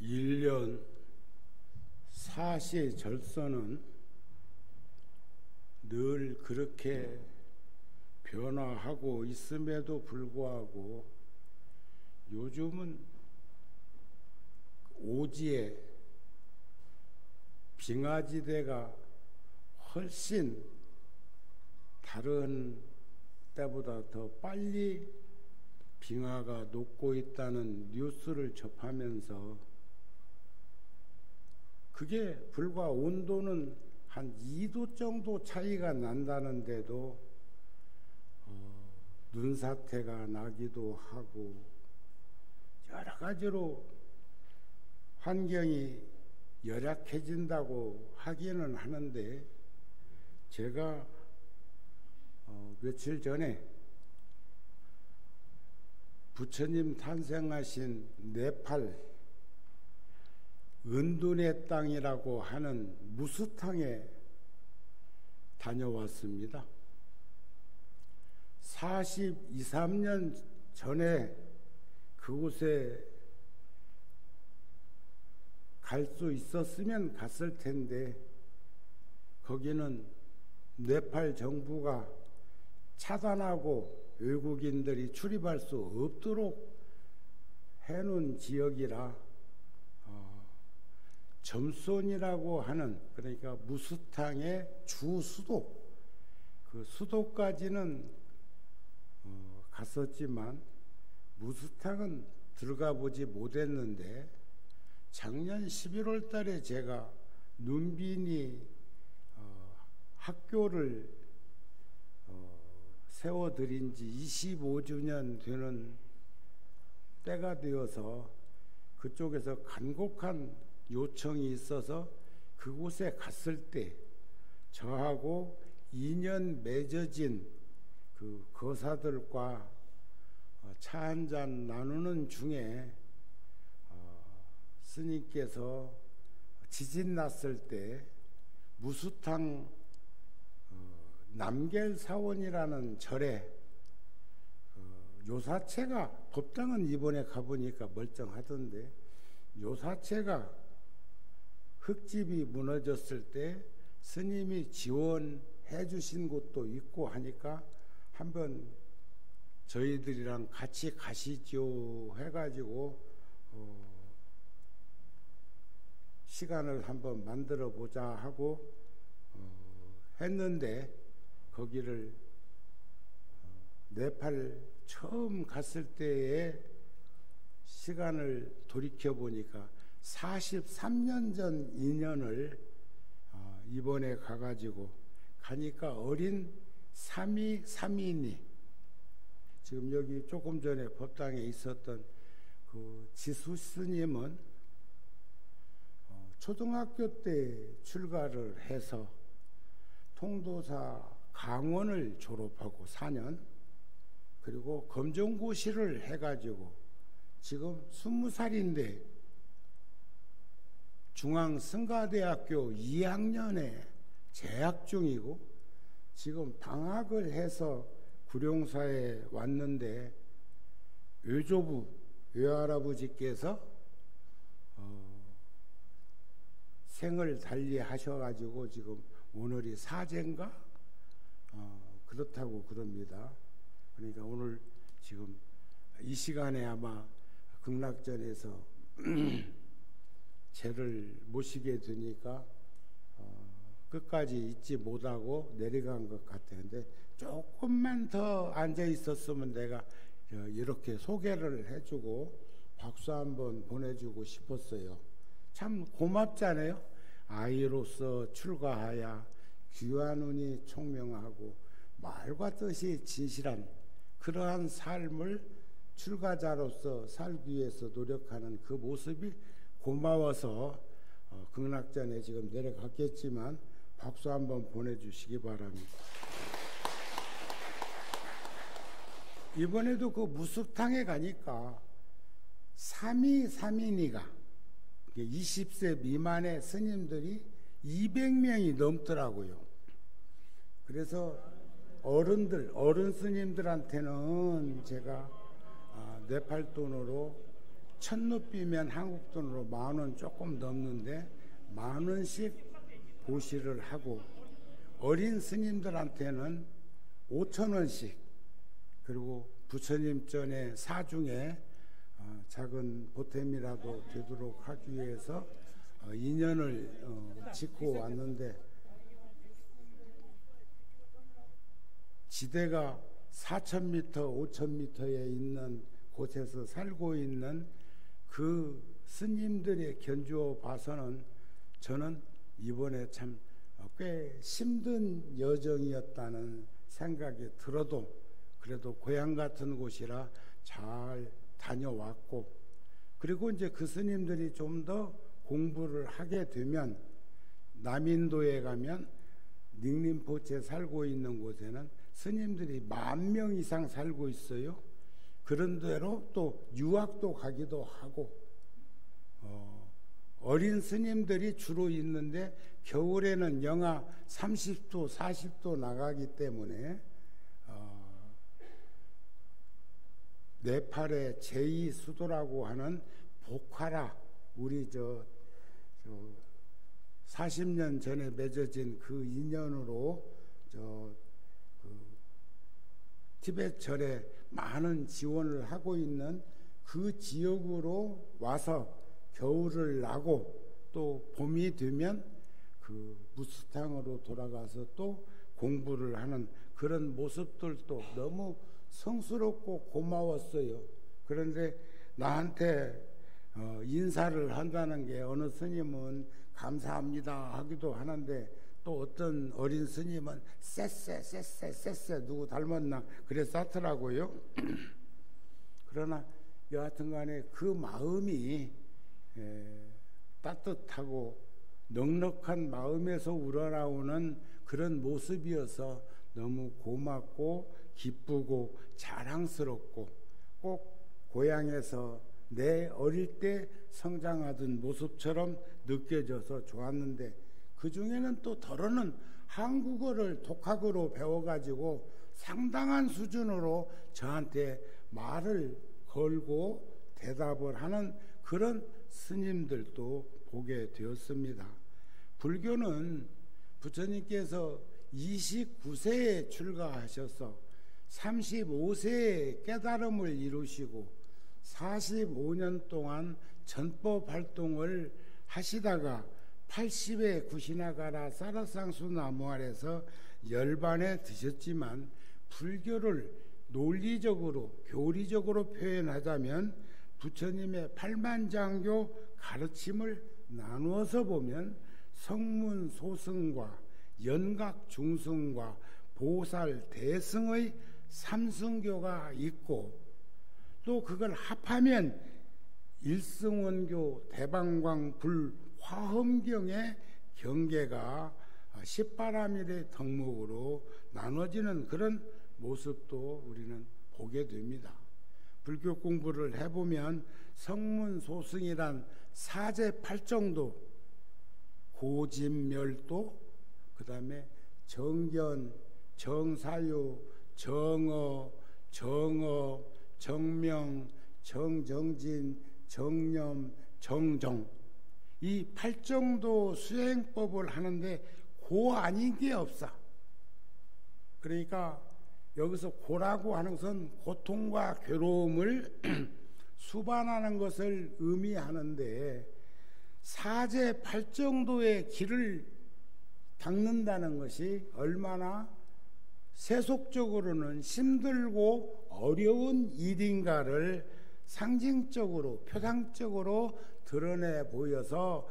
1년 사시의 절서는 늘 그렇게 변화하고 있음에도 불구하고 요즘은 오지의 빙하지대가 훨씬 다른 때보다 더 빨리 빙하가 녹고 있다는 뉴스를 접하면서 그게 불과 온도는 한 2도 정도 차이가 난다는데도 눈사태가 나기도 하고 여러 가지로 환경이 열악해진다고 하기는 하는데 제가 며칠 전에 부처님 탄생하신 네팔 은둔의 땅이라고 하는 무스탕에 다녀왔습니다. 42, 3년 전에 그곳에 갈 수 있었으면 갔을 텐데 거기는 네팔 정부가 차단하고 외국인들이 출입할 수 없도록 해놓은 지역이라 점손이라고 하는, 그러니까 무스탕의 주 수도, 그 수도까지는 갔었지만 무스탕은 들어가 보지 못했는데 작년 11월 달에 제가 눈빈이 학교를 세워드린 지 25주년 되는 때가 되어서 그쪽에서 간곡한 요청이 있어서 그곳에 갔을 때 저하고 인연 맺어진 그 거사들과 차 한잔 나누는 중에 스님께서 지진 났을 때 무스탕 남겔사원이라는 절에 요사체가, 법당은 이번에 가보니까 멀쩡하던데 요사체가 흙집이 무너졌을 때 스님이 지원해 주신 곳도 있고 하니까 한번 저희들이랑 같이 가시죠 해가지고 시간을 한번 만들어 보자 하고 했는데 거기를 네팔 처음 갔을 때의 시간을 돌이켜 보니까 43년 전 인연을 이번에 가가지고 가니까 어린 삼인이 지금 여기 조금 전에 법당에 있었던 그 지수 스님은 초등학교 때 출가를 해서 통도사 강원을 졸업하고 4년 그리고 검정고시를 해가지고 지금 20살인데 중앙성가대학교 2학년에 재학 중이고 지금 방학을 해서 구룡사에 왔는데 외조부 외할아버지께서 생을 달리 하셔가지고 지금 오늘이 사제인가 그렇다고 그럽니다. 그러니까 오늘 지금 이 시간에 아마 극락전에서 제를 모시게 되니까 끝까지 잊지 못하고 내려간 것 같아요. 근데 조금만 더 앉아 있었으면 내가 이렇게 소개를 해주고 박수 한번 보내주고 싶었어요. 참 고맙잖아요. 아이로서 출가하야 귀환운이 총명하고 말과 뜻이 진실한 그러한 삶을 출가자로서 살기 위해서 노력하는 그 모습이 고마워서 극락전에 지금 내려갔겠지만 박수 한번 보내주시기 바랍니다. 이번에도 그 무스탕에 가니까 삼인이가 20세 미만의 스님들이 200명이 넘더라고요. 그래서 어른 스님들한테는 제가 네팔 돈으로 천루비면 한국 돈으로 10,000원 조금 넘는데 10,000원씩 보시를 하고, 어린 스님들한테는 5,000원씩, 그리고 부처님 전에 사중에 작은 보탬이라도 되도록 하기 위해서 인연을 짓고 왔는데, 지대가 4,000m, 5,000m에 있는 곳에서 살고 있는 그 스님들의 견주어 봐서는 저는 이번에 참 꽤 힘든 여정이었다는 생각이 들어도, 그래도 고향 같은 곳이라 잘 다녀왔고, 그리고 이제 그 스님들이 좀 더 공부를 하게 되면 남인도에 가면 닉림포체 살고 있는 곳에는 스님들이 10,000명 이상 살고 있어요. 그런 대로 또 유학도 가기도 하고, 어린 스님들이 주로 있는데 겨울에는 영하 30도, 40도 나가기 때문에 네팔의 제2수도라고 하는 보카라, 우리 40년 전에 맺어진 그 인연으로 티베트 절에 많은 지원을 하고 있는 그 지역으로 와서 겨울을 나고, 또 봄이 되면 그 무스탕으로 돌아가서 또 공부를 하는 그런 모습들도 너무 성스럽고 고마웠어요. 그런데 나한테 인사를 한다는 게, 어느 스님은 감사합니다 하기도 하는데, 또 어떤 어린 스님은 쎄쎄 누구 닮았나 그래서 하더라고요. 그러나 여하튼 간에 그 마음이 따뜻하고 넉넉한 마음에서 우러나오는 그런 모습이어서 너무 고맙고 기쁘고 자랑스럽고, 꼭 고향에서 내 어릴 때 성장하던 모습처럼 느껴져서 좋았는데, 그 중에는 또 더러는 한국어를 독학으로 배워가지고 상당한 수준으로 저한테 말을 걸고 대답을 하는 그런 스님들도 보게 되었습니다. 불교는 부처님께서 29세에 출가하셔서 35세에 깨달음을 이루시고 45년 동안 전법 활동을 하시다가 80에 구시나가라 사라상수 나무 아래서 열반에 드셨지만, 불교를 논리적으로 교리적으로 표현하자면 부처님의 팔만장교 가르침을 나누어서 보면 성문 소승과 연각 중승과 보살 대승의 삼승교가 있고, 또 그걸 합하면 일승원교 대방광 불화엄경의 경계가 십바라밀의 덕목으로 나눠지는 그런 모습도 우리는 보게 됩니다. 불교 공부를 해보면 성문소승이란 사제팔정도, 고진멸도, 그 다음에 정견, 정사유, 정어, 정업, 정명, 정정진, 정념, 정정, 이 팔정도 수행법을 하는데 고 아닌 게 없어. 그러니까 여기서 고라고 하는 것은 고통과 괴로움을 수반하는 것을 의미하는데, 사제 팔정도의 길을 닦는다는 것이 얼마나 세속적으로는 힘들고 어려운 일인가를 상징적으로 표상적으로 드러내 보여서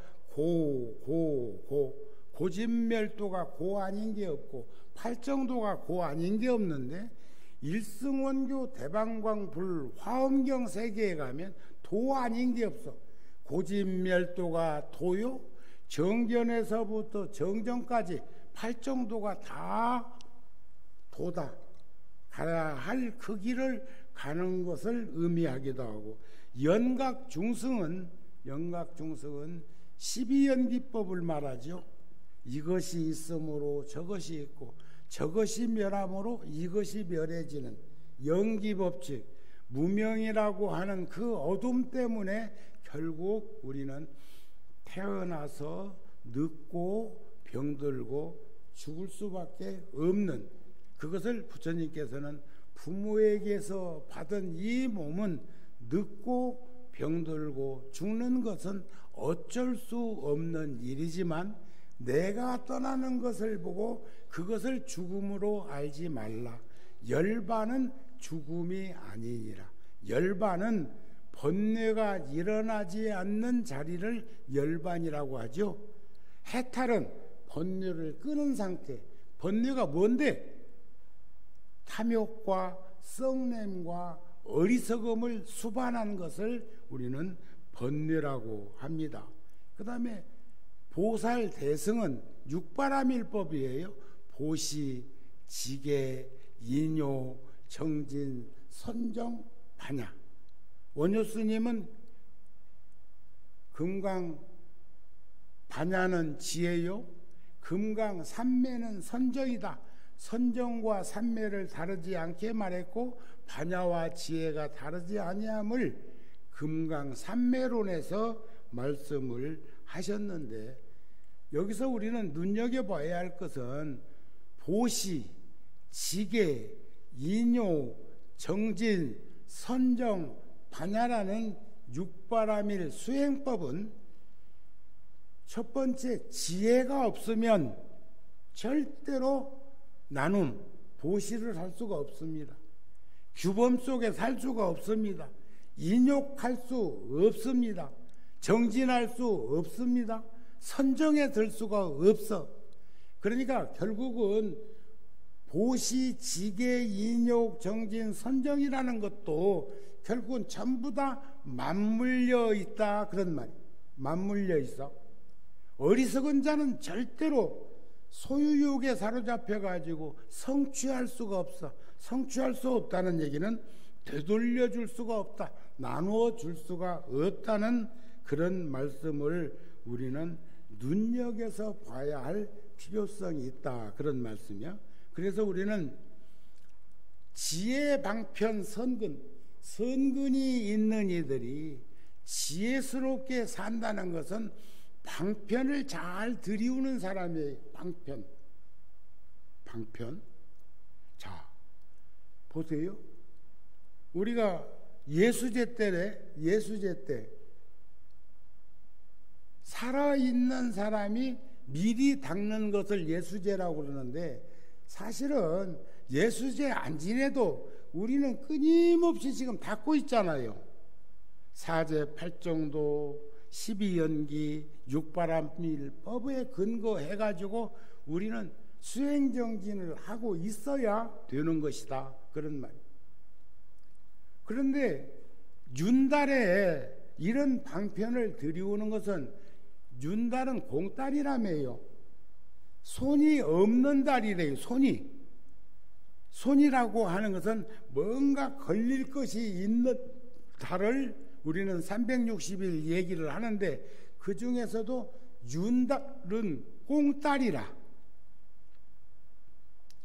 고진멸도가 고 아닌 게 없고 팔정도가 고 아닌 게 없는데, 일승원교 대방광 불 화엄경 세계에 가면 도 아닌 게 없어. 고진멸도가 도요, 정견에서부터 정정까지 팔정도가 다 도다. 가야 할 그 길을 가는 것을 의미하기도 하고, 연각중승은 12연기법을 말하죠. 이것이 있으므로 저것이 있고 저것이 멸함으로 이것이 멸해지는 연기법칙, 무명이라고 하는 그 어둠 때문에 결국 우리는 태어나서 늙고 병들고 죽을 수밖에 없는, 그것을 부처님께서는 부모에게서 받은 이 몸은 늙고 병들고 죽는 것은 어쩔 수 없는 일이지만 내가 떠나는 것을 보고 그것을 죽음으로 알지 말라. 열반은 죽음이 아니니라. 열반은 번뇌가 일어나지 않는 자리를 열반이라고 하죠. 해탈은 번뇌를 끄는 상태. 번뇌가 뭔데? 탐욕과 썩냄과 어리석음을 수반한 것을 우리는 번뇌라고 합니다. 그 다음에 보살 대승은 육바라밀법이에요. 보시, 지계, 인요, 정진, 선정, 반야. 원효 스님은 금강 반야는 지혜요, 금강 삼매는 선정이다. 선정과 삼매를 다르지 않게 말했고 반야와 지혜가 다르지 아니함을 금강 삼매론에서 말씀을 하셨는데, 여기서 우리는 눈여겨봐야 할 것은 보시, 지계, 인요, 정진, 선정, 반야라는 육바라밀 수행법은 첫 번째, 지혜가 없으면 절대로 나눔, 보시를 할 수가 없습니다. 규범 속에 살 수가 없습니다. 인욕할 수 없습니다. 정진할 수 없습니다. 선정에 들 수가 없어. 그러니까 결국은 보시, 지계, 인욕, 정진, 선정이라는 것도 결국은 전부 다 맞물려 있다, 그런 말이에요. 맞물려 있어. 어리석은 자는 절대로 소유욕에 사로잡혀 가지고 성취할 수가 없어. 성취할 수 없다는 얘기는 되돌려 줄 수가 없다, 나누어 줄 수가 없다는 그런 말씀을 우리는 눈여겨서 봐야 할 필요성이 있다, 그런 말씀이야. 그래서 우리는 지혜 방편 선근, 선근이 있는 이들이 지혜스럽게 산다는 것은 방편을 잘 들이우는 사람이에요. 방편. 자, 보세요. 우리가 예수제 때 살아있는 사람이 미리 닦는 것을 예수제라고 그러는데, 사실은 예수제 안 지내도 우리는 끊임없이 지금 닦고 있잖아요. 사제 팔정도, 12연기, 육바라밀법에 근거해가지고 우리는 수행정진을 하고 있어야 되는 것이다, 그런 말이에요. 그런데 윤달에 이런 방편을 들이오는 것은, 윤달은 공달이라며요. 손이 없는 달이래요. 손이라고 하는 것은 뭔가 걸릴 것이 있는 달을 우리는 360일 얘기를 하는데, 그 중에서도 윤달은 꽁달이라.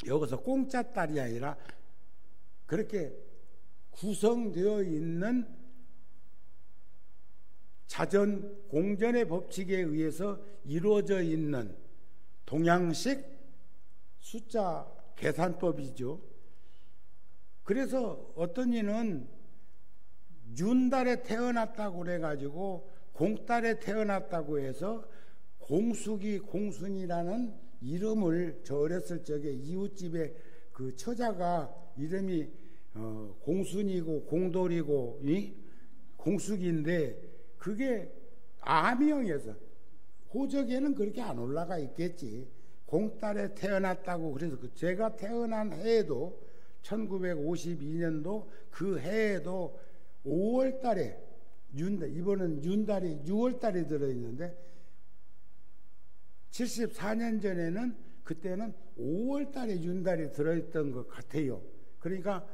여기서 공짜딸이 아니라 그렇게 구성되어 있는 자전 공전의 법칙에 의해서 이루어져 있는 동양식 숫자 계산법이죠. 그래서 어떤 이는 윤달에 태어났다고 그래가지고 공달에 태어났다고 해서 공숙이, 공순이라는 이름을, 저 어렸을 적에 이웃집에 그 처자가 이름이 공순이고 공돌이고 공숙인데, 그게 아명에서 호적에는 그렇게 안 올라가 있겠지. 공달에 태어났다고. 그래서 제가 태어난 해에도 1952년도 그 해에도 5월달에 이번은 윤달이 6월달에 들어있는데, 74년 전에는 그때는 5월달에 윤달이 들어있던 것 같아요. 그러니까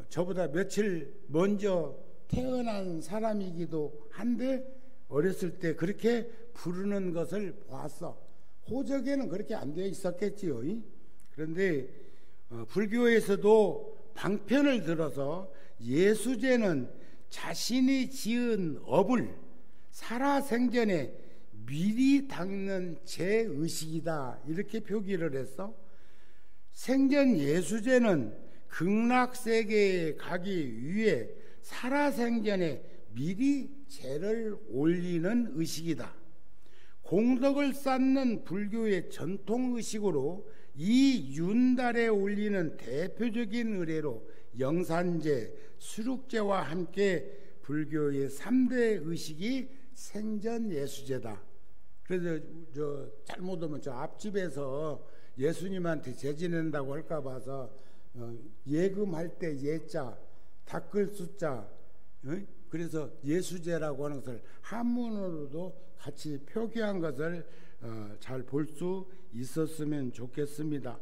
저보다 며칠 먼저 태어난 사람이기도 한데 어렸을 때 그렇게 부르는 것을 보았어. 호적에는 그렇게 안 되어 있었겠지요. 그런데 불교에서도 방편을 들어서 예수제는 자신이 지은 업을 살아생전에 미리 닦는 제의식이다, 이렇게 표기를 해서 생전 예수제는 극락세계에 가기 위해 살아생전에 미리 제를 올리는 의식이다. 공덕을 쌓는 불교의 전통의식으로 이 윤달에 올리는 대표적인 의례로 영산제, 수륙제와 함께 불교의 3대 의식이 생전예수제다. 그래서 잘못하면 저 앞집에서 예수님한테 제 지낸다고 할까 봐서 예금할 때 예자, 닦을 숫자, 그래서 예수제라고 하는 것을 한문으로도 같이 표기한 것을 잘 볼 수 있었으면 좋겠습니다.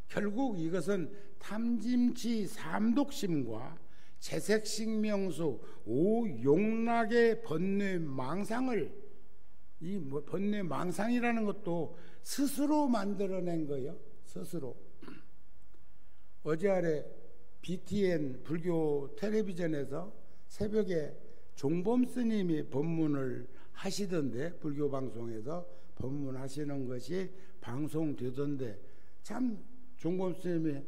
결국 이것은 탐짐치 삼독심과 재색식명수 오용락의 번뇌망상을, 이 번뇌망상이라는 것도 스스로 만들어낸 거예요. 스스로. 어제 아래 BTN 불교 텔레비전에서 새벽에 종범 스님이 법문을 하시던데, 불교 방송에서 법문하시는 것이 방송되던데, 참 종범 스님이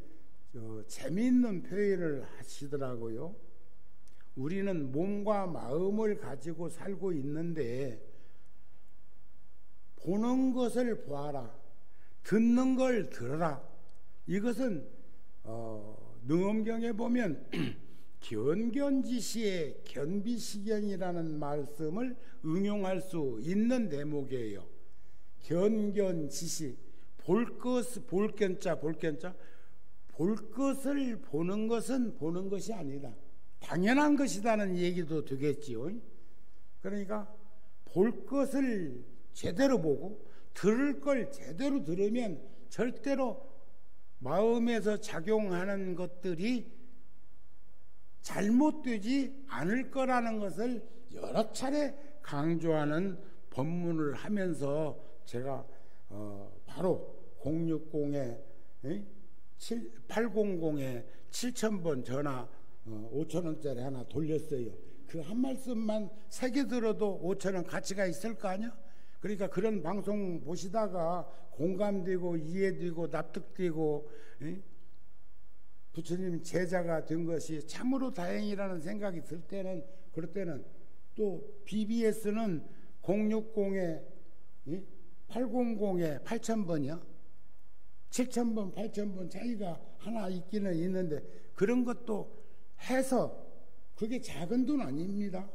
재미있는 표현을 하시더라고요. 우리는 몸과 마음을 가지고 살고 있는데 보는 것을 보아라, 듣는 걸 들어라. 이것은 능엄경에 보면 견견지시의 견비시견이라는 말씀을 응용할 수 있는 대목이에요. 견견지시, 볼견자, 볼 것을 보는 것은 보는 것이 아니다, 당연한 것이다는 얘기도 되겠지요. 그러니까 볼 것을 제대로 보고 들을 걸 제대로 들으면 절대로 마음에서 작용하는 것들이 잘못되지 않을 거라는 것을 여러 차례 강조하는 법문을 하면서 제가 바로 060에 800에 7000번 전화 5,000원짜리 하나 돌렸어요. 그 한 말씀만 새겨 들어도 5,000원 가치가 있을 거 아니야? 그러니까 그런 방송 보시다가 공감되고 이해되고 납득되고 부처님 제자가 된 것이 참으로 다행이라는 생각이 들 때는, 그럴 때는 또 BBS는 060에 800에 8,000번이요. 7,000번, 8,000번 차이가 하나 있기는 있는데 그런 것도 해서 그게 작은 돈 아닙니다.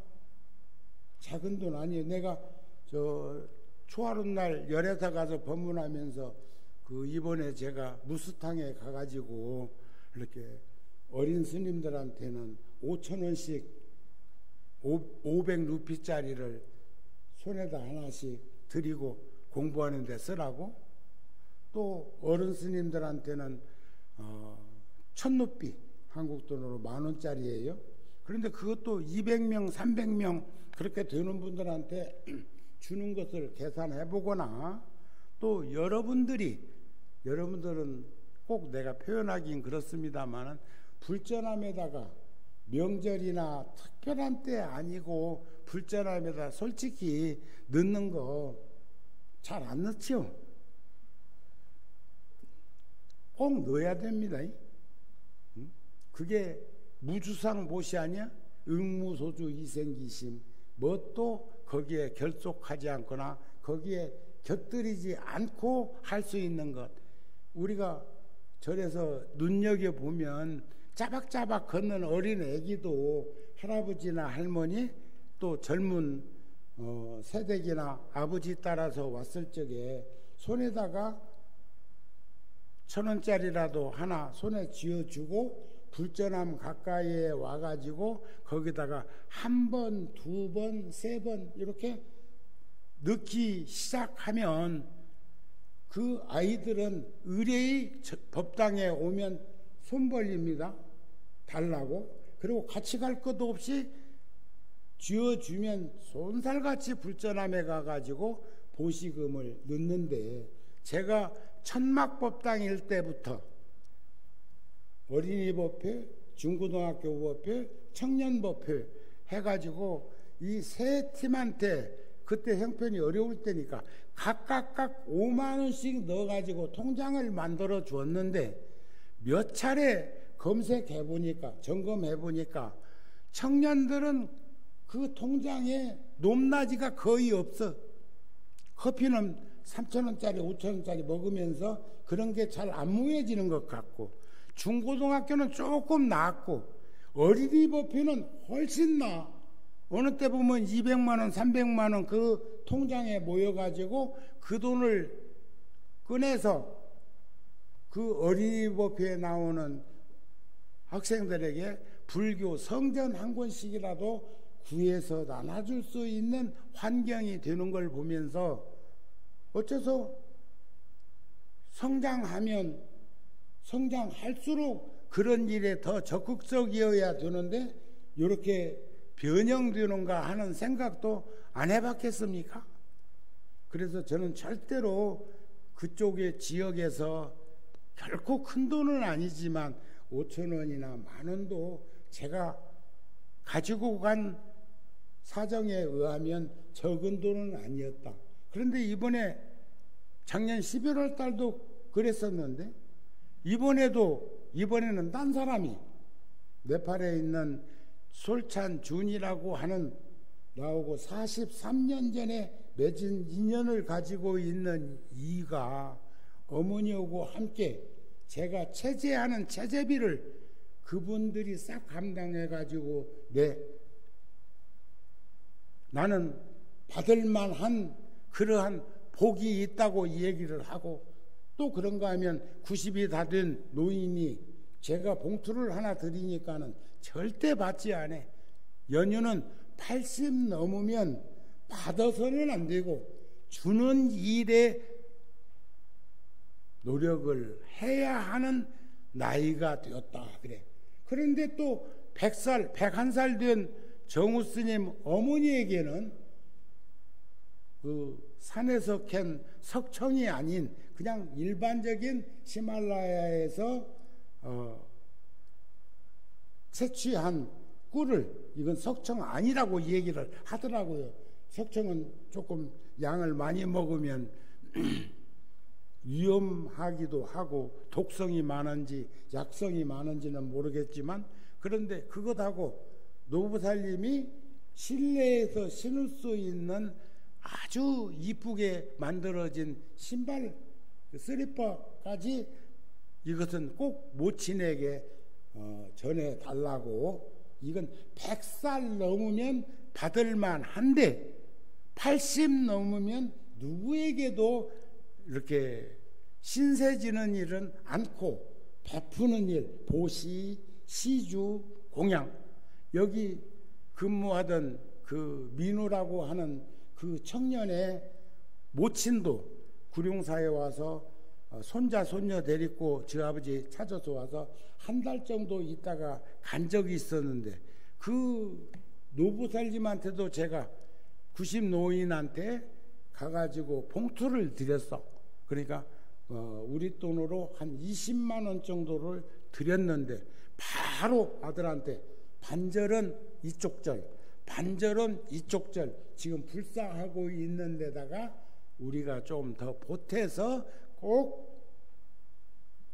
작은 돈 아니에요. 내가 초하룻날 열애사 가서 법문하면서 이번에 제가 무스탕에 가가지고 이렇게 어린 스님들한테는 5,000원씩 500루피짜리를 손에다 하나씩 드리고 공부하는 데 쓰라고, 또 어른 스님들한테는 1,000루피, 한국 돈으로 10,000원짜리예요. 그런데 그것도 200명, 300명 그렇게 되는 분들한테 주는 것을 계산해 보거나, 또 여러분들은 꼭 내가 표현하긴 그렇습니다만 불전함에다가 명절이나 특별한 때 아니고 불전함에다 솔직히 넣는 거 잘 안 넣죠. 꼭 넣어야 됩니다. 그게 무주상 보시 아니야? 응무소주 이생기심, 뭣도 거기에 결속하지 않거나 거기에 곁들이지 않고 할 수 있는 것. 우리가 절에서 눈여겨보면 짜박짜박 걷는 어린 애기도 할아버지나 할머니, 또 젊은 세댁이나 아버지 따라서 왔을 적에 손에다가 1,000원짜리라도 하나 손에 쥐어주고 불전함 가까이에 와가지고 거기다가 1번, 2번, 3번 이렇게 넣기 시작하면 그 아이들은 의뢰의 법당에 오면 손 벌립니다. 달라고. 그리고 같이 갈 것도 없이 쥐어주면 손살같이 불전함에 가가지고 보시금을 넣는데, 제가 천막법당일 때부터 어린이법회, 중고등학교 법회, 청년법회 해가지고 이 세 팀한테 그때 형편이 어려울 때니까 각각 5만 원씩 넣어가지고 통장을 만들어 주었는데 몇 차례 검색해 보니까 점검해 보니까 청년들은 그 통장에 높낮이가 거의 없어. 커피는 3,000원짜리 5,000원짜리 먹으면서 그런 게 잘 안 모여지는 것 같고, 중고등학교는 조금 나았고 어린이 법회는 훨씬 나아. 어느 때 보면 200만 원 300만 원 그 통장에 모여가지고 그 돈을 꺼내서 그 어린이 법회에 나오는 학생들에게 불교 성전 한 권씩이라도 구해서 나눠줄 수 있는 환경이 되는 걸 보면서 어째서 성장할수록 그런 일에 더 적극적이어야 되는데 이렇게 변형되는가 하는 생각도 안 해봤겠습니까? 그래서 저는 절대로 그쪽의 지역에서 결코 큰 돈은 아니지만 5,000원이나 10,000원도 제가 가지고 간 사정에 의하면 적은 돈은 아니었다. 그런데 작년 11월 달도 그랬었는데 이번에는 딴 사람이 네팔에 있는 솔찬 준이라고 하는 나오고 43년 전에 맺은 인연을 가지고 있는 이가 어머니하고 함께 제가 체제하는 체제비를 그분들이 싹 감당해 가지고 나는 받을 만한 그러한 복이 있다고 얘기를 하고, 또 그런가 하면 90이 다 된 노인이 제가 봉투를 하나 드리니까는 절대 받지 않아. 연유는 80 넘으면 받아서는 안 되고 주는 일에 노력을 해야 하는 나이가 되었다 그래. 그런데 또 101살 된 정우 스님 어머니에게는 그 산에서 캔 석청이 아닌 그냥 일반적인 히말라야에서 채취한 꿀을, 이건 석청 아니라고 얘기를 하더라고요. 석청은 조금 양을 많이 먹으면 위험하기도 하고 독성이 많은지 약성이 많은지는 모르겠지만, 그런데 그것하고 노부살님이 실내에서 신을 수 있는 아주 이쁘게 만들어진 신발, 슬리퍼까지 이것은 꼭 모친에게 전해달라고. 이건 100살 넘으면 받을만 한데 80 넘으면 누구에게도 이렇게 신세지는 일은 않고 베푸는 일, 보시, 시주, 공양. 여기 근무하던 그 민우라고 하는 그 청년의 모친도 구룡사에 와서 손자 손녀 데리고 저 아버지 찾아서 와서 한 달 정도 있다가 간 적이 있었는데, 그 노부살님한테도 제가 90 노인한테 가가지고 봉투를 드렸어. 그러니까 우리 돈으로 한 20만 원 정도를 드렸는데 바로 아들한테 반절은 이쪽 절, 반절은 이쪽 절, 지금 불사하고 있는 데다가 우리가 좀 더 보태서 꼭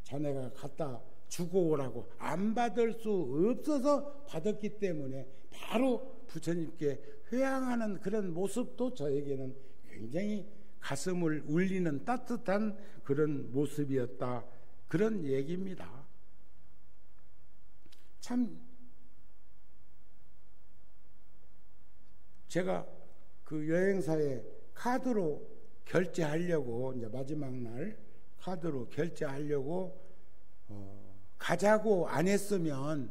자네가 갖다 주고 오라고. 안 받을 수 없어서 받았기 때문에 바로 부처님께 회항하는 그런 모습도 저에게는 굉장히 가슴을 울리는 따뜻한 그런 모습이었다, 그런 얘기입니다. 참 제가 그 여행사에 카드로 결제하려고, 이제 마지막 날 카드로 결제하려고 가자고 안 했으면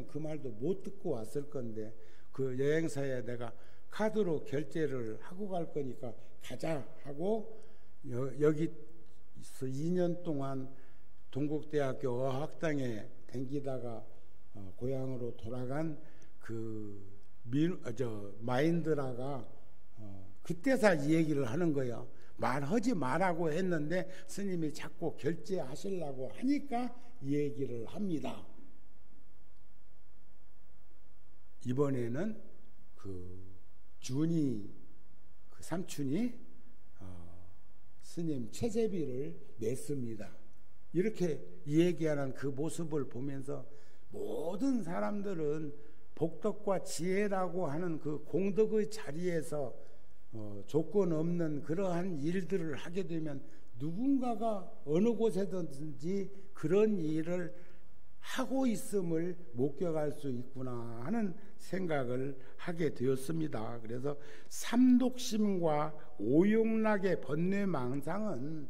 그 말도 못 듣고 왔을 건데, 그 여행사에 내가 카드로 결제를 하고 갈 거니까 가자 하고 여기서 2년 동안 동국대학교 어학당에 댕기다가 고향으로 돌아간 그 마인드라가 그때서 이 얘기를 하는 거예요. 말하지 말라고 했는데 스님이 자꾸 결제하시려고 하니까 얘기를 합니다. 이번에는 준이 삼촌이 스님 채제비를 냈습니다. 이렇게 얘기하는 그 모습을 보면서 모든 사람들은 복덕과 지혜라고 하는 그 공덕의 자리에서 조건 없는 그러한 일들을 하게 되면 누군가가 어느 곳에든지 그런 일을 하고 있음을 목격할 수 있구나 하는 생각을 하게 되었습니다. 그래서 삼독심과 오용락의 번뇌망상은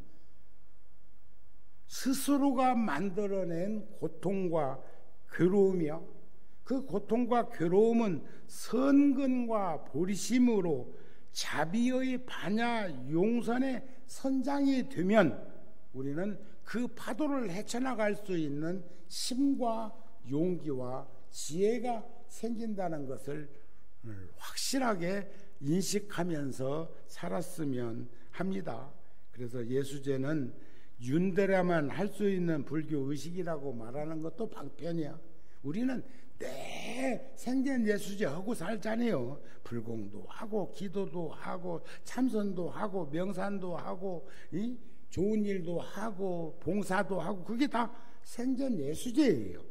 스스로가 만들어낸 고통과 괴로움이요, 그 고통과 괴로움은 선근과 보리심으로 자비의 반야 용선의 선장이 되면 우리는 그 파도를 헤쳐나갈 수 있는 힘과 용기와 지혜가 생긴다는 것을 확실하게 인식하면서 살았으면 합니다. 그래서 예수제는 윤대라만 할 수 있는 불교 의식이라고 말하는 것도 방편이야. 우리는 내 생전 예수제 하고 살잖아요. 불공도 하고 기도도 하고 참선도 하고 명산도 하고 좋은 일도 하고 봉사도 하고 그게 다 생전 예수제예요.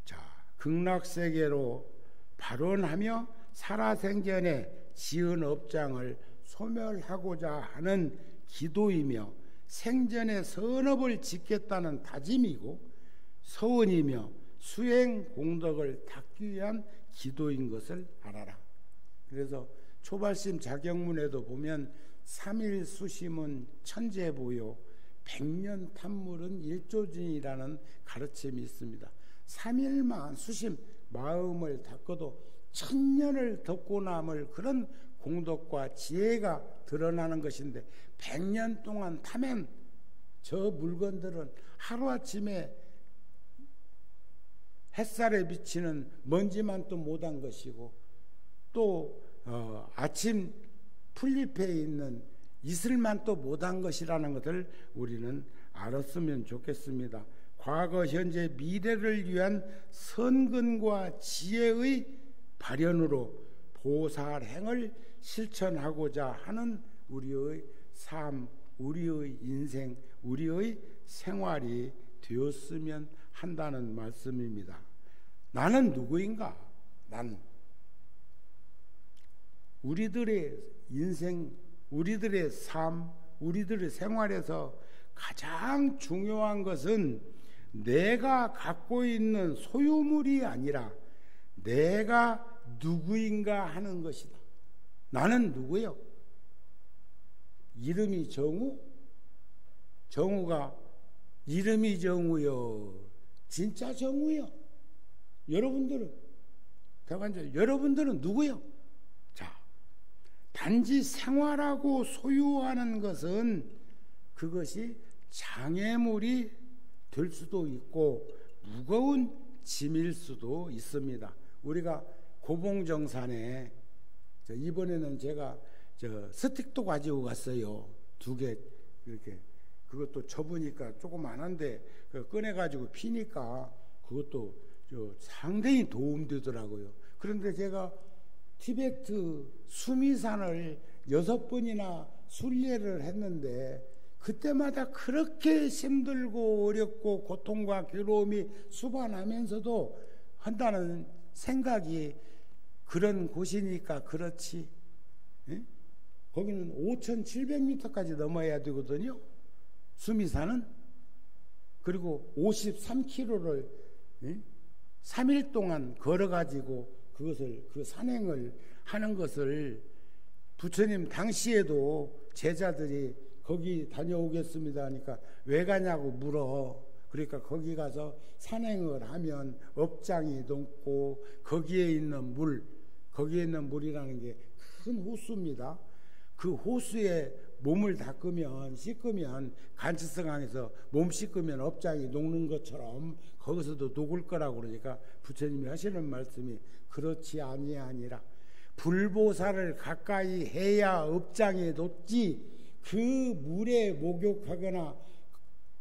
자, 극락세계로 발원하며 살아생전에 지은 업장을 소멸하고자 하는 기도이며 생전에 선업을 짓겠다는 다짐이고 서원이며 수행 공덕을 닦기 위한 기도인 것을 알아라. 그래서 초발심 자경문에도 보면 3일 수심은 천재보요 100년 탐물은 일조진이라는 가르침이 있습니다. 3일만 수심 마음을 닦아도 1000년을 덮고 남을 그런 공덕과 지혜가 드러나는 것인데 100년 동안 타면 저 물건들은 하루아침에 햇살에 비치는 먼지만 또 못한 것이고 또 아침 풀잎에 있는 이슬만 또 못한 것이라는 것을 우리는 알았으면 좋겠습니다. 과거, 현재, 미래를 위한 선근과 지혜의 발현으로 보살행을 실천하고자 하는 우리의 삶, 우리의 인생, 우리의 생활이 되었으면 한다는 말씀입니다. 나는 누구인가? 난 우리들의 인생, 우리들의 삶, 우리들의 생활에서 가장 중요한 것은 내가 갖고 있는 소유물이 아니라 내가 누구인가 하는 것이다. 나는 누구요? 이름이 정우? 정우가 이름이 정우요, 진짜 정우요? 여러분들은 여러분들은 누구요? 자, 단지 생활하고 소유하는 것은 그것이 장애물이 될 수도 있고 무거운 짐일 수도 있습니다. 우리가 고봉정산에 이번에는 제가 스틱도 가지고 갔어요. 2개 이렇게. 그것도 접으니까 조그만한데 꺼내가지고 피니까 그것도 상당히 도움되더라고요. 그런데 제가 티베트 수미산을 6번이나 순례를 했는데 그때마다 그렇게 힘들고 어렵고 고통과 괴로움이 수반하면서도 한다는 생각이 그런 곳이니까 그렇지. 예? 거기는 5,700m까지 넘어야 되거든요. 수미산은. 그리고 53km를 3일 동안 걸어가지고 그 산행을 하는 것을 부처님 당시에도 제자들이 거기 다녀오겠습니다 하니까 왜 가냐고 물어. 그러니까 거기 가서 산행을 하면 업장이 높고 거기에 있는 물이라는 게 큰 호수입니다. 그 호수에 몸을 씻으면 간치성항에서 몸 씻으면 업장이 녹는 것처럼 거기서도 녹을 거라고 그러니까 부처님이 하시는 말씀이 그렇지 아니하니라. 불보살을 가까이 해야 업장이 녹지 그 물에 목욕하거나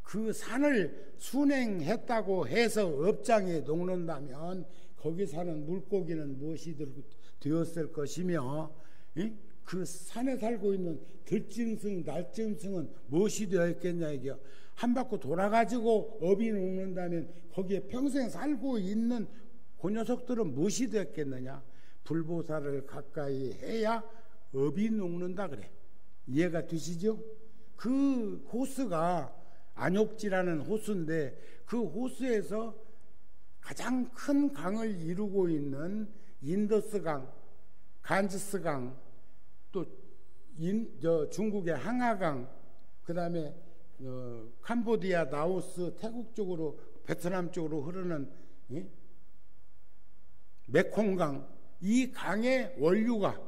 그 산을 순행했다고 해서 업장에 녹는다면 거기 사는 물고기는 무엇이 되었을 것이며, 그 산에 살고 있는 들짐승, 날짐승은 무엇이 되었겠냐 이게요. 한 바퀴 돌아가지고 업이 녹는다면 거기에 평생 살고 있는 그 녀석들은 무엇이 되었겠느냐. 불보살을 가까이 해야 업이 녹는다 그래. 이해가 되시죠? 그 호수가 안욕지라는 호수인데 그 호수에서 가장 큰 강을 이루고 있는 인더스강, 간지스강, 또 중국의 항하강, 그 다음에 캄보디아, 라오스, 태국 쪽으로, 베트남 쪽으로 흐르는 메콩강, 이 강의 원류가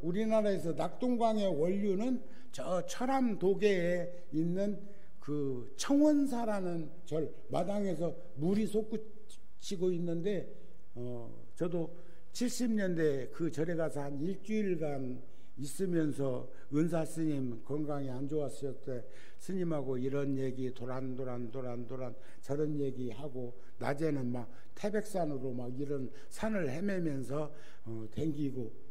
우리나라에서 낙동강의 원류는 저 철암도계에 있는 그 청원사라는 절 마당에서 물이 솟구치고 있는데, 저도 70년대 그 절에 가서 한 일주일간 있으면서 은사 스님 건강이 안 좋았을 때 스님하고 이런 얘기 도란도란 저런 얘기하고, 낮에는 막 태백산으로 막 이런 산을 헤매면서 댕기고,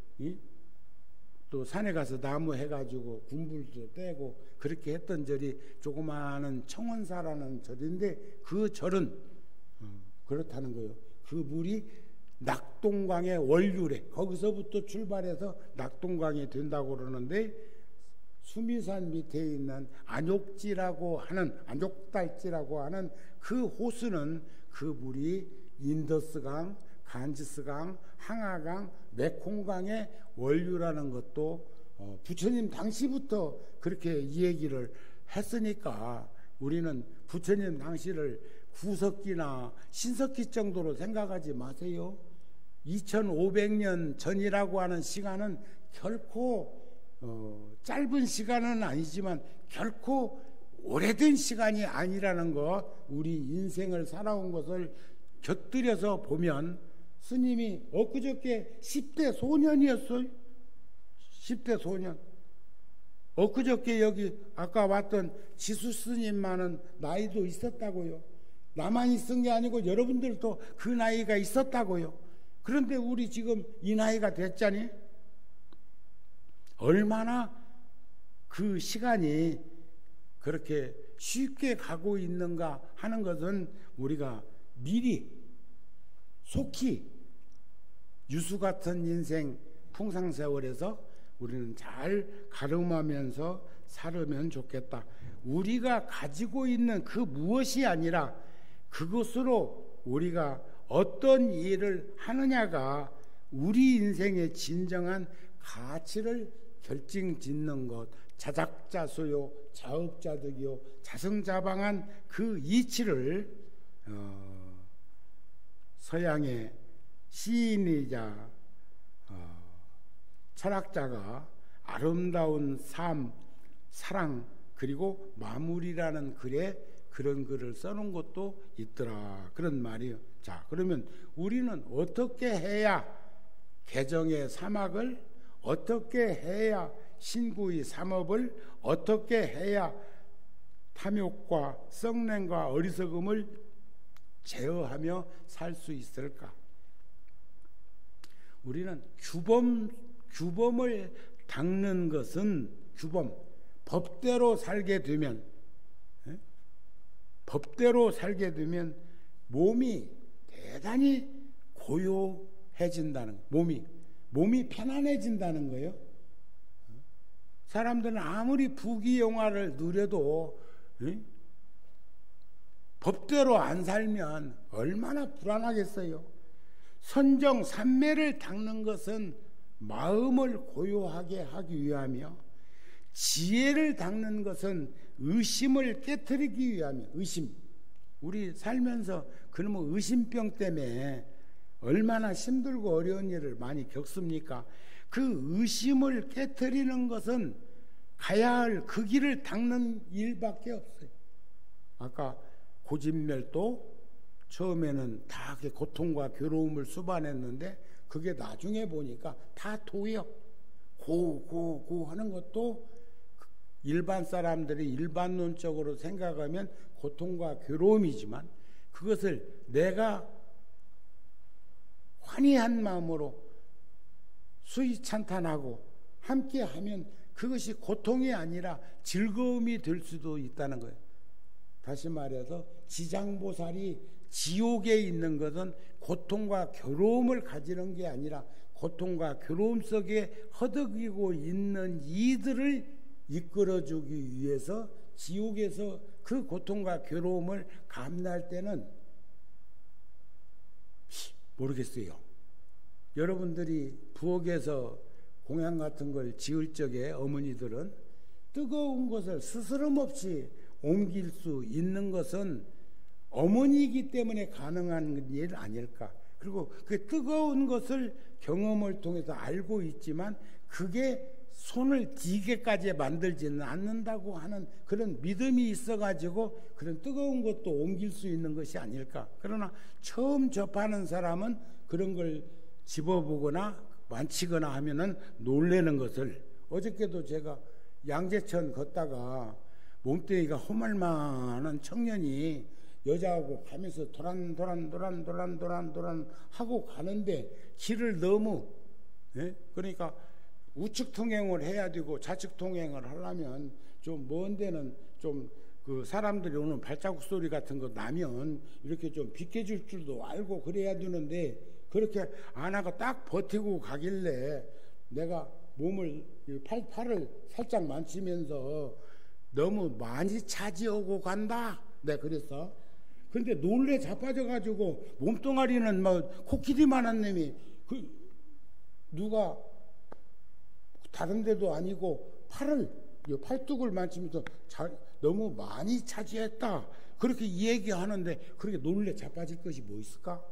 또 산에 가서 나무 해가지고 군불도 떼고 그렇게 했던 절이 조그마한 청원사라는 절인데, 그 절은 그렇다는 거예요. 그 물이 낙동강의 원류래. 거기서부터 출발해서 낙동강이 된다고 그러는데, 수미산 밑에 있는 안욕지라고 하는, 안욕달지라고 하는 그 호수는 그 물이 인더스강, 간지스강, 항하강, 메콩강의 원류라는 것도 부처님 당시부터 그렇게 이 얘기를 했으니까 우리는 부처님 당시를 구석기나 신석기 정도로 생각하지 마세요. 2500년 전이라고 하는 시간은 결코 짧은 시간은 아니지만 결코 오래된 시간이 아니라는 거, 우리 인생을 살아온 것을 곁들여서 보면 스님이 엊그저께 10대 소년이었어요. 10대 소년. 엊그저께 여기 아까 왔던 지수 스님만은 나이도 있었다고요. 나만 있은 게 아니고 여러분들도 그 나이가 있었다고요. 그런데 우리 지금 이 나이가 됐자니 얼마나 그 시간이 그렇게 쉽게 가고 있는가 하는 것은 우리가 미리 속히 유수 같은 인생 풍상세월에서 우리는 잘 가름하면서 살으면 좋겠다. 우리가 가지고 있는 그 무엇이 아니라 그것으로 우리가 어떤 일을 하느냐가 우리 인생의 진정한 가치를 결정짓는 것. 자작자수요, 자업자득이요, 자성자방한 그 이치를 서양의 시인이자 철학자가 아름다운 삶, 사랑, 그리고 마무리라는 글에 그런 글을 써놓은 것도 있더라. 그런 말이에요. 자, 그러면 우리는 어떻게 해야 개정의 사막을, 어떻게 해야 신구의 삼업을, 어떻게 해야 탐욕과 썩냄과 어리석음을 제어하며 살 수 있을까? 우리는 규범을 닦는 것은 법대로 살게 되면, 법대로 살게 되면 몸이 대단히 고요해진다는, 몸이 편안해진다는 거예요. 사람들은 아무리 부귀영화를 누려도 법대로 안 살면 얼마나 불안하겠어요. 선정삼매를 닦는 것은 마음을 고요하게 하기 위하며, 지혜를 닦는 것은 의심을 깨트리기 위하며, 의심. 우리 살면서 그놈의 의심병 때문에 얼마나 힘들고 어려운 일을 많이 겪습니까? 그 의심을 깨트리는 것은 가야 할 그 길을 닦는 일밖에 없어요. 아까 고진멸도 처음에는 다 고통과 괴로움을 수반했는데 그게 나중에 보니까 다 도예요. 고 하는 것도 일반 사람들이 일반론적으로 생각하면 고통과 괴로움이지만 그것을 내가 환희한 마음으로 수위찬탄하고 함께하면 그것이 고통이 아니라 즐거움이 될 수도 있다는 거예요. 다시 말해서 지장보살이 지옥에 있는 것은 고통과 괴로움을 가지는 게 아니라 고통과 괴로움 속에 허덕이고 있는 이들을 이끌어주기 위해서 지옥에서 그 고통과 괴로움을 감내할 때는 모르겠어요. 여러분들이 부엌에서 공양 같은 걸 지을 적에 어머니들은 뜨거운 것을 스스럼 없이 옮길 수 있는 것은 어머니이기 때문에 가능한 일 아닐까. 그리고 그 뜨거운 것을 경험을 통해서 알고 있지만 그게 손을 디게까지 만들지는 않는다고 하는 그런 믿음이 있어가지고 그런 뜨거운 것도 옮길 수 있는 것이 아닐까. 그러나 처음 접하는 사람은 그런 걸 집어보거나 만치거나 하면은 놀라는 것을, 어저께도 제가 양재천 걷다가 몸뚱이가 허물만한 청년이 여자하고 가면서 도란 하고 가는데 길을 너무 그러니까 우측 통행을 해야 되고 좌측 통행을 하려면 좀 먼 데는 좀 그 사람들이 오는 발자국 소리 같은 거 나면 이렇게 좀 비켜줄 줄도 알고 그래야 되는데 그렇게 안 하고 딱 버티고 가길래 내가 몸을 팔을 살짝 만지면서 너무 많이 차지하고 간다. 내가 그랬어. 근데 놀래 자빠져가지고 몸뚱아리는 막 코끼리만한 놈이 누가 다른 데도 아니고 팔뚝을 만지면서 너무 많이 차지했다. 그렇게 얘기하는데 그렇게 놀래 자빠질 것이 뭐 있을까?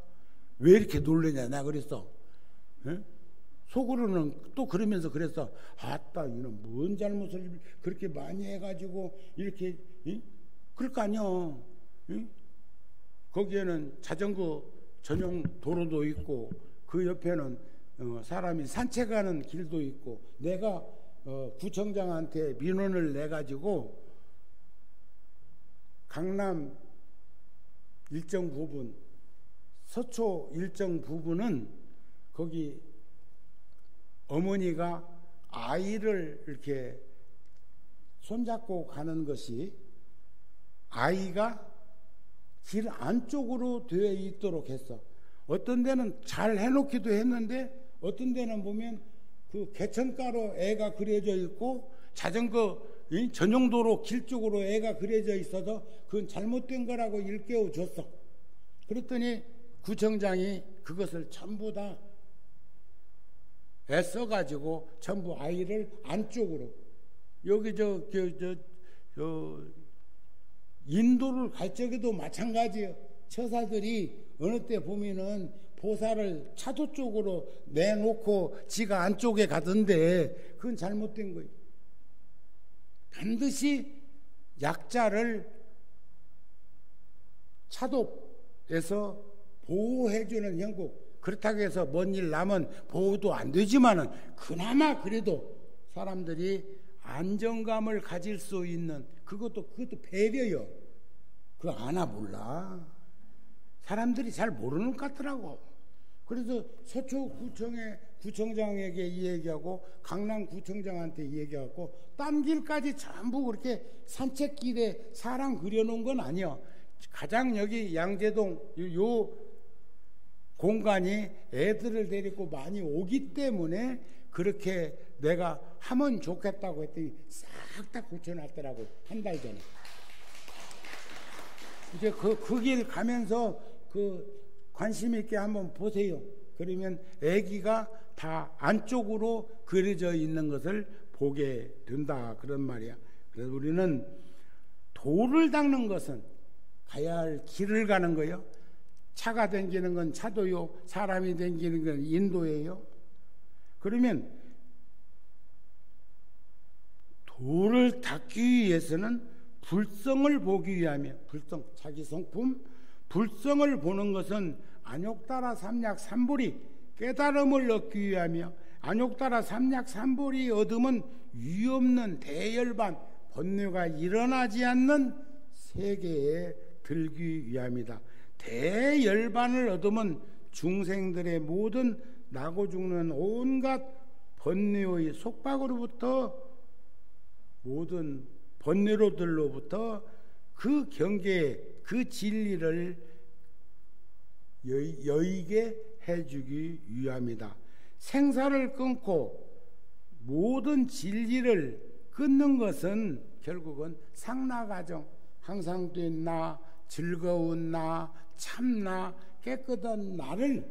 왜 이렇게 놀래냐? 내가 그랬어. 에? 속으로는 또 그러면서 그랬어. 아따, 이는 뭔 잘못을 그렇게 많이 해가지고 이렇게 그럴 거 아니야. 거기에는 자전거 전용 도로도 있고 그 옆에는 사람이 산책하는 길도 있고 내가 구청장한테 민원을 내가지고 강남 일정 부분, 서초 일정 부분은 거기 어머니가 아이를 이렇게 손잡고 가는 것이 아이가 길 안쪽으로 되어 있도록 했어. 어떤 데는 잘 해놓기도 했는데 어떤 데는 보면 그 개천가로 애가 그려져 있고 자전거 전용도로 길 쪽으로 애가 그려져 있어서 그건 잘못된 거라고 일깨워 줬어. 그랬더니 구청장이 그것을 전부 다 애써가지고 전부 아이를 안쪽으로 여기 인도를 갈 적에도 마찬가지예요. 처사들이 어느 때 보면은 보살을 차도 쪽으로 내놓고 지가 안쪽에 가던데 그건 잘못된 거예요. 반드시 약자를 차도에서 보호해주는 형국. 그렇다고 해서 먼 일 나면 보호도 안 되지만은 그나마 그래도 사람들이 안정감을 가질 수 있는 그것도 배려요. 그거 아나 몰라. 사람들이 잘 모르는 것 같더라고. 그래서 서초구청의 구청장에게 이 얘기하고 강남구청장한테 이 얘기하고 딴 길까지 전부 그렇게 산책길에 사람 그려놓은 건 아니야. 가장 여기 양재동 요 공간이 애들을 데리고 많이 오기 때문에 그렇게 내가 하면 좋겠다고 했더니 싹 다 고쳐놨더라고. 한 달 전에. 이제 그 길 가면서 관심 있게 한번 보세요. 그러면 애기가 다 안쪽으로 그려져 있는 것을 보게 된다. 그런 말이야. 그래서 우리는 도를 닦는 것은 가야 할 길을 가는 거예요. 차가 다니는 건 차도요. 사람이 다니는 건 인도예요. 그러면 도를 닦기 위해서는 불성을 보기 위하며 자기 성품 불성을 보는 것은 안욕따라 삼약 삼불이 깨달음을 얻기 위하며 안욕따라 삼약 삼불이 얻으면 위없는 대열반 번뇌가 일어나지 않는 세계에 들기 위함이다. 대열반을 얻으면 중생들의 모든 나고 죽는 온갖 번뇌의 속박으로부터, 모든 번뇌로들로부터 그 경계, 그 진리를 여의게 해주기 위함이다. 생사를 끊고 모든 진리를 끊는 것은 결국은 상나가정, 항상 된 나, 즐거운 나, 참나, 깨끗한 나를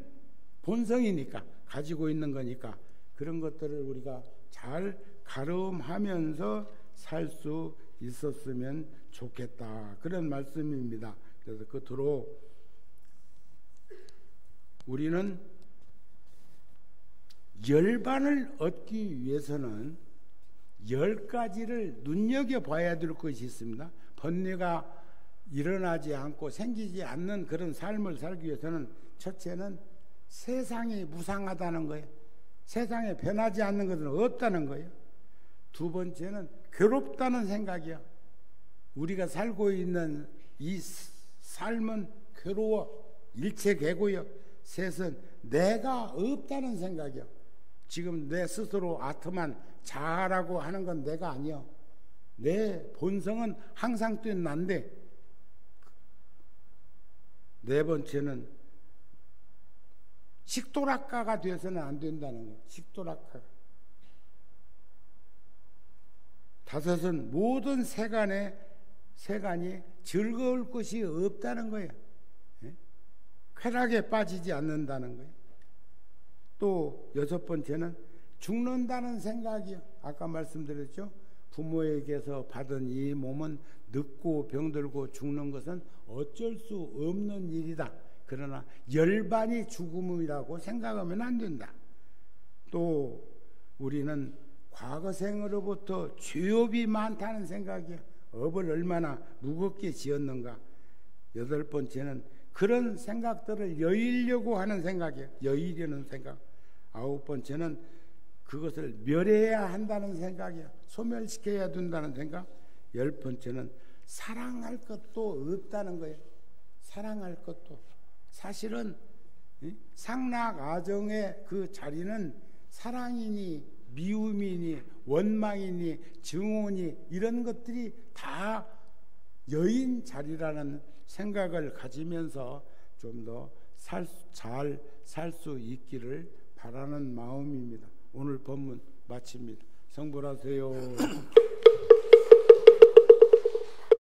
본성이니까 가지고 있는 거니까 그런 것들을 우리가 잘 가름하면서 살 수 있었으면 좋겠다, 그런 말씀입니다. 그래서 끝으로 우리는 열반을 얻기 위해서는 10가지를 눈여겨봐야 될 것이 있습니다. 번뇌가 일어나지 않고 생기지 않는 그런 삶을 살기 위해서는 첫째는 세상이 무상하다는 거예요. 세상에 변하지 않는 것은 없다는 거예요. 두 번째는 괴롭다는 생각이요. 우리가 살고 있는 이 삶은 괴로워, 일체계고요. 셋은 내가 없다는 생각이요. 지금 내 스스로 아트만 잘하고 하는 건 내가 아니요. 내 본성은 항상 뛴 난데. 네 번째는 식도락가가 되어서는 안 된다는 거예요. 식도락가. 다섯은 모든 세간이 즐거울 것이 없다는 거예요. 쾌락에 빠지지 않는다는 거예요. 또 여섯 번째는 죽는다는 생각이요. 아까 말씀드렸죠. 부모에게서 받은 이 몸은 늙고 병들고 죽는 것은 어쩔 수 없는 일이다. 그러나 열반이 죽음이라고 생각하면 안 된다. 또 우리는 과거생으로부터 죄업이 많다는 생각이요. 업을 얼마나 무겁게 지었는가. 여덟 번째는 그런 생각들을 여의려고 하는 생각이에요. 여의려는 생각. 아홉 번째는 그것을 멸해야 한다는 생각이에요. 소멸시켜야 된다는 생각. 열 번째는 사랑할 것도 없다는 거예요. 사랑할 것도. 사실은 상락아정의 그 자리는 사랑이니 미움이니 원망이니 증오니 이런 것들이 다 여인 자리라는 생각을 가지면서 좀 더 잘 살 수 있기를 바라는 마음입니다. 오늘 법문 마칩니다. 성불하세요.